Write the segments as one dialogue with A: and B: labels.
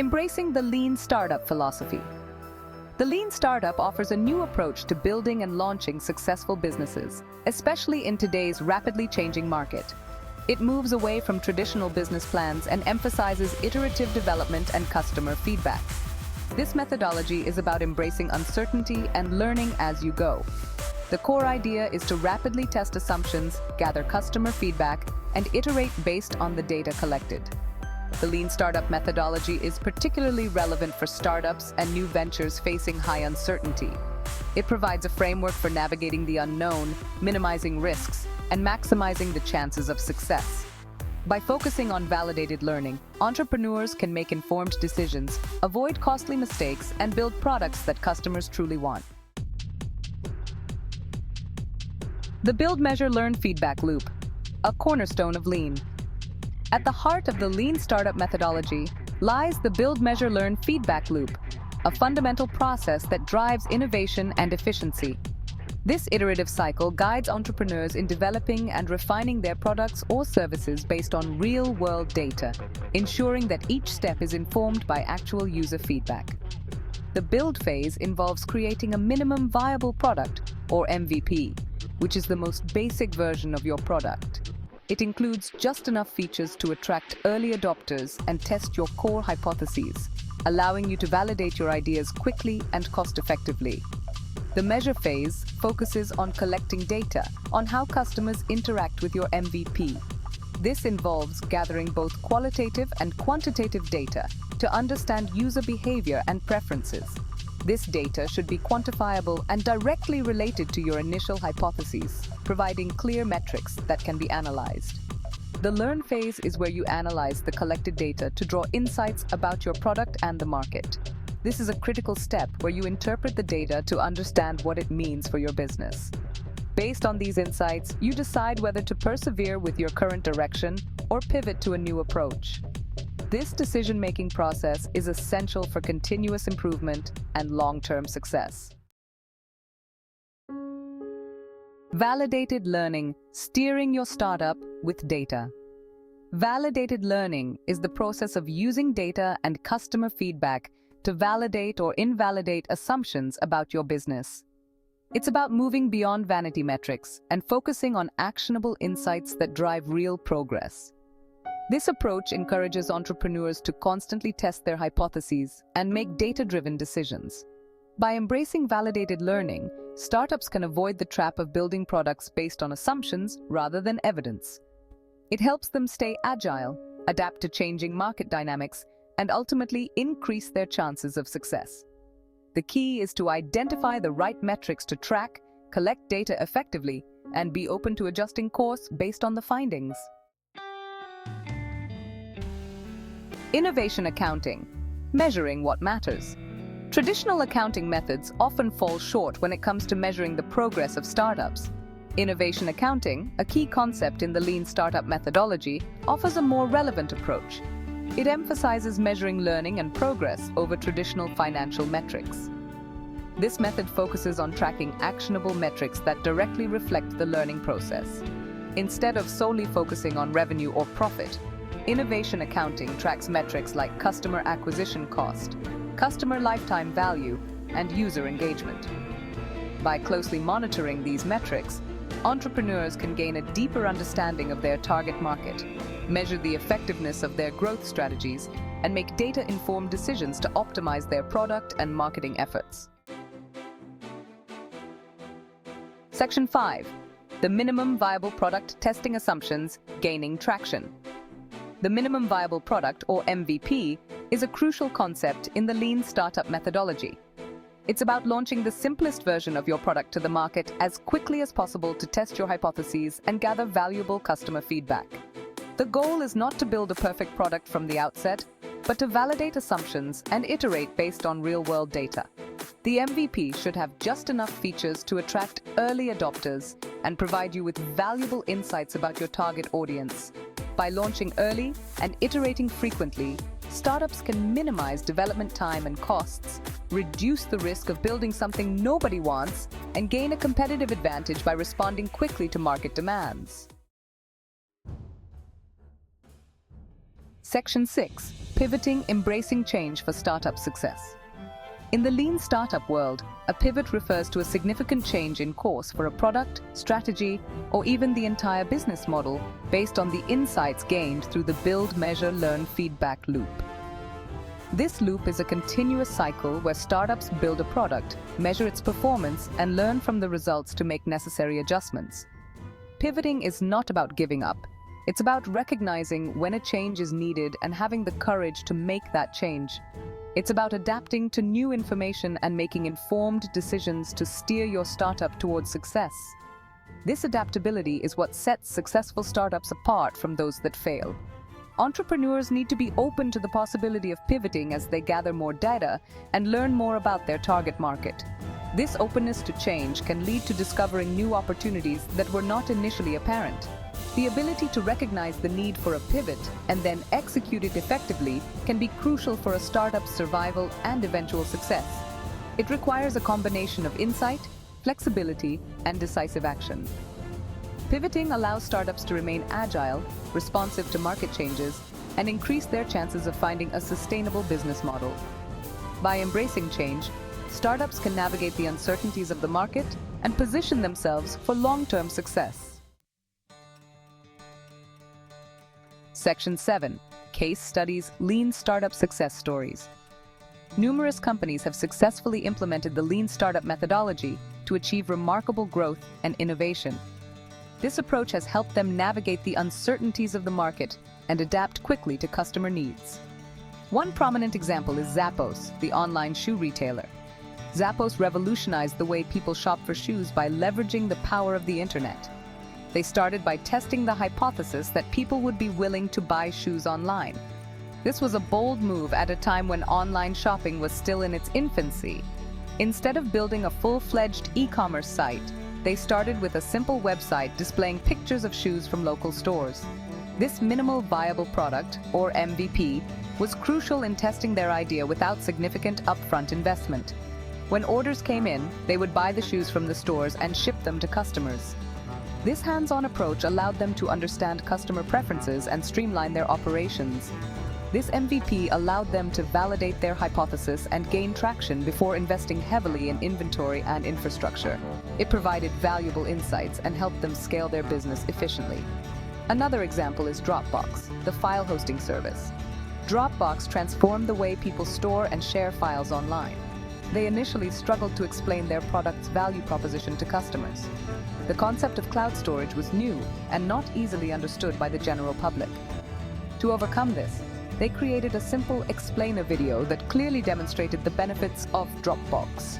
A: Embracing the Lean Startup philosophy. The Lean Startup offers a new approach to building and launching successful businesses, especially in today's rapidly changing market. It moves away from traditional business plans and emphasizes iterative development and customer feedback. This methodology is about embracing uncertainty and learning as you go. The core idea is to rapidly test assumptions, gather customer feedback, and iterate based on the data collected. The Lean Startup methodology is particularly relevant for startups and new ventures facing high uncertainty. It provides a framework for navigating the unknown, minimizing risks, and maximizing the chances of success. By focusing on validated learning, entrepreneurs can make informed decisions, avoid costly mistakes, and build products that customers truly want. The Build, Measure, Learn feedback loop, a cornerstone of Lean. At the heart of the Lean Startup methodology lies the Build, Measure, Learn feedback loop, a fundamental process that drives innovation and efficiency. This iterative cycle guides entrepreneurs in developing and refining their products or services based on real-world data, ensuring that each step is informed by actual user feedback. The build phase involves creating a minimum viable product, or MVP, which is the most basic version of your product. It includes just enough features to attract early adopters and test your core hypotheses, allowing you to validate your ideas quickly and cost-effectively. The measure phase focuses on collecting data on how customers interact with your MVP. This involves gathering both qualitative and quantitative data to understand user behavior and preferences. This data should be quantifiable and directly related to your initial hypotheses, providing clear metrics that can be analyzed. The learn phase is where you analyze the collected data to draw insights about your product and the market. This is a critical step where you interpret the data to understand what it means for your business. Based on these insights, you decide whether to persevere with your current direction or pivot to a new approach. This decision-making process is essential for continuous improvement and long-term success. Validated learning, steering your startup with data. Validated learning is the process of using data and customer feedback to validate or invalidate assumptions about your business. It's about moving beyond vanity metrics and focusing on actionable insights that drive real progress. This approach encourages entrepreneurs to constantly test their hypotheses and make data-driven decisions. By embracing validated learning, startups can avoid the trap of building products based on assumptions rather than evidence. It helps them stay agile, adapt to changing market dynamics, and ultimately increase their chances of success. The key is to identify the right metrics to track, collect data effectively, and be open to adjusting course based on the findings. Innovation accounting, measuring what matters. Traditional accounting methods often fall short when it comes to measuring the progress of startups. Innovation accounting, a key concept in the Lean Startup methodology, offers a more relevant approach. It emphasizes measuring learning and progress over traditional financial metrics. This method focuses on tracking actionable metrics that directly reflect the learning process. Instead of solely focusing on revenue or profit, innovation accounting tracks metrics like customer acquisition cost, customer lifetime value, and user engagement. By closely monitoring these metrics, entrepreneurs can gain a deeper understanding of their target market, measure the effectiveness of their growth strategies, and make data-informed decisions to optimize their product and marketing efforts. Section 5. The Minimum Viable Product Testing Assumptions, Gaining Traction. The minimum viable product, or MVP, is a crucial concept in the Lean Startup methodology. It's about launching the simplest version of your product to the market as quickly as possible to test your hypotheses and gather valuable customer feedback. The goal is not to build a perfect product from the outset, but to validate assumptions and iterate based on real-world data. The MVP should have just enough features to attract early adopters and provide you with valuable insights about your target audience. By launching early and iterating frequently, startups can minimize development time and costs, reduce the risk of building something nobody wants, and gain a competitive advantage by responding quickly to market demands. Section 6. Pivoting, embracing change for startup success. In the lean startup world, a pivot refers to a significant change in course for a product, strategy, or even the entire business model based on the insights gained through the build, measure, learn feedback loop. This loop is a continuous cycle where startups build a product, measure its performance, and learn from the results to make necessary adjustments. Pivoting is not about giving up. It's about recognizing when a change is needed and having the courage to make that change. It's about adapting to new information and making informed decisions to steer your startup towards success. This adaptability is what sets successful startups apart from those that fail. Entrepreneurs need to be open to the possibility of pivoting as they gather more data and learn more about their target market. This openness to change can lead to discovering new opportunities that were not initially apparent. The ability to recognize the need for a pivot and then execute it effectively can be crucial for a startup's survival and eventual success. It requires a combination of insight, flexibility, and decisive action. Pivoting allows startups to remain agile, responsive to market changes, and increase their chances of finding a sustainable business model. By embracing change, startups can navigate the uncertainties of the market and position themselves for long-term success. Section 7. Case Studies, Lean Startup Success Stories. Numerous companies have successfully implemented the Lean Startup methodology to achieve remarkable growth and innovation. This approach has helped them navigate the uncertainties of the market and adapt quickly to customer needs. One prominent example is Zappos, the online shoe retailer. Zappos revolutionized the way people shop for shoes by leveraging the power of the internet. They started by testing the hypothesis that people would be willing to buy shoes online. This was a bold move at a time when online shopping was still in its infancy. Instead of building a full-fledged e-commerce site, they started with a simple website displaying pictures of shoes from local stores. This minimal viable product, or MVP, was crucial in testing their idea without significant upfront investment. When orders came in, they would buy the shoes from the stores and ship them to customers. This hands-on approach allowed them to understand customer preferences and streamline their operations. This MVP allowed them to validate their hypothesis and gain traction before investing heavily in inventory and infrastructure. It provided valuable insights and helped them scale their business efficiently. Another example is Dropbox, the file hosting service. Dropbox transformed the way people store and share files online. They initially struggled to explain their product's value proposition to customers. The concept of cloud storage was new and not easily understood by the general public. To overcome this, they created a simple explainer video that clearly demonstrated the benefits of Dropbox.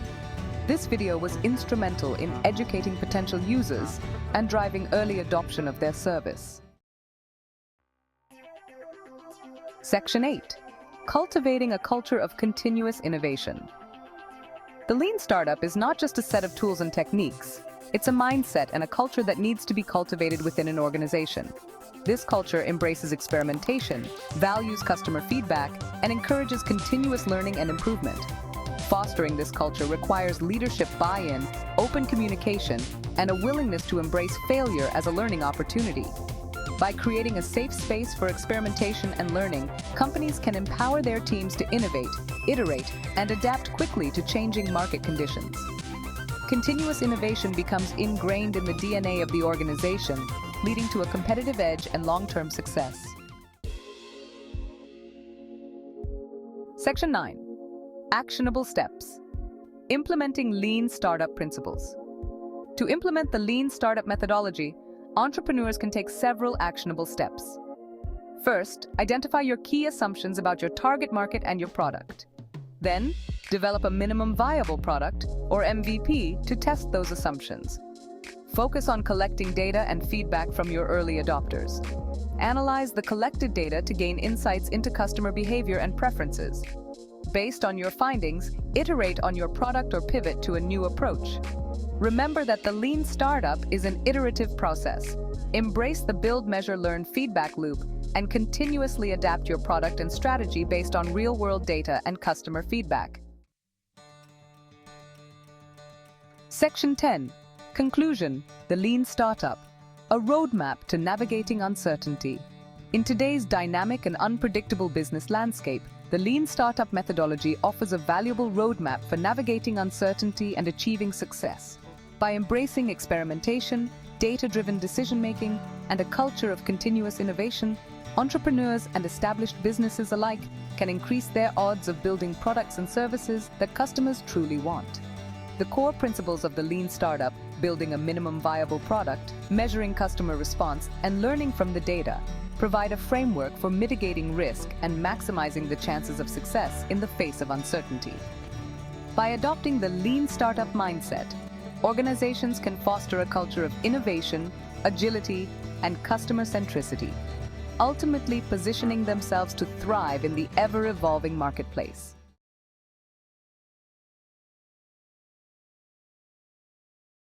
A: This video was instrumental in educating potential users and driving early adoption of their service. Section 8. Cultivating a culture of continuous innovation. The lean startup is not just a set of tools and techniques. It's a mindset and a culture that needs to be cultivated within an organization. This culture embraces experimentation, values customer feedback, and encourages continuous learning and improvement. Fostering this culture requires leadership buy-in, open communication, and a willingness to embrace failure as a learning opportunity. By creating a safe space for experimentation and learning, companies can empower their teams to innovate, iterate, and adapt quickly to changing market conditions. Continuous innovation becomes ingrained in the DNA of the organization, leading to a competitive edge and long-term success. Section 9. Actionable steps. Implementing lean startup principles. To implement the lean startup methodology, entrepreneurs can take several actionable steps. First, identify your key assumptions about your target market and your product. Then, develop a minimum viable product, or MVP, to test those assumptions. Focus on collecting data and feedback from your early adopters. Analyze the collected data to gain insights into customer behavior and preferences. Based on your findings, iterate on your product or pivot to a new approach. Remember that the lean startup is an iterative process. Embrace the build, measure, learn feedback loop and continuously adapt your product and strategy based on real-world data and customer feedback. Section 10. Conclusion: the lean startup, a roadmap to navigating uncertainty. In today's dynamic and unpredictable business landscape, the Lean Startup methodology offers a valuable roadmap for navigating uncertainty and achieving success. By embracing experimentation, data-driven decision-making, and a culture of continuous innovation, entrepreneurs and established businesses alike can increase their odds of building products and services that customers truly want. The core principles of the Lean Startup, building a minimum viable product, measuring customer response, and learning from the data, provide a framework for mitigating risk and maximizing the chances of success in the face of uncertainty. By adopting the Lean Startup mindset, organizations can foster a culture of innovation, agility, and customer centricity, ultimately positioning themselves to thrive in the ever-evolving marketplace.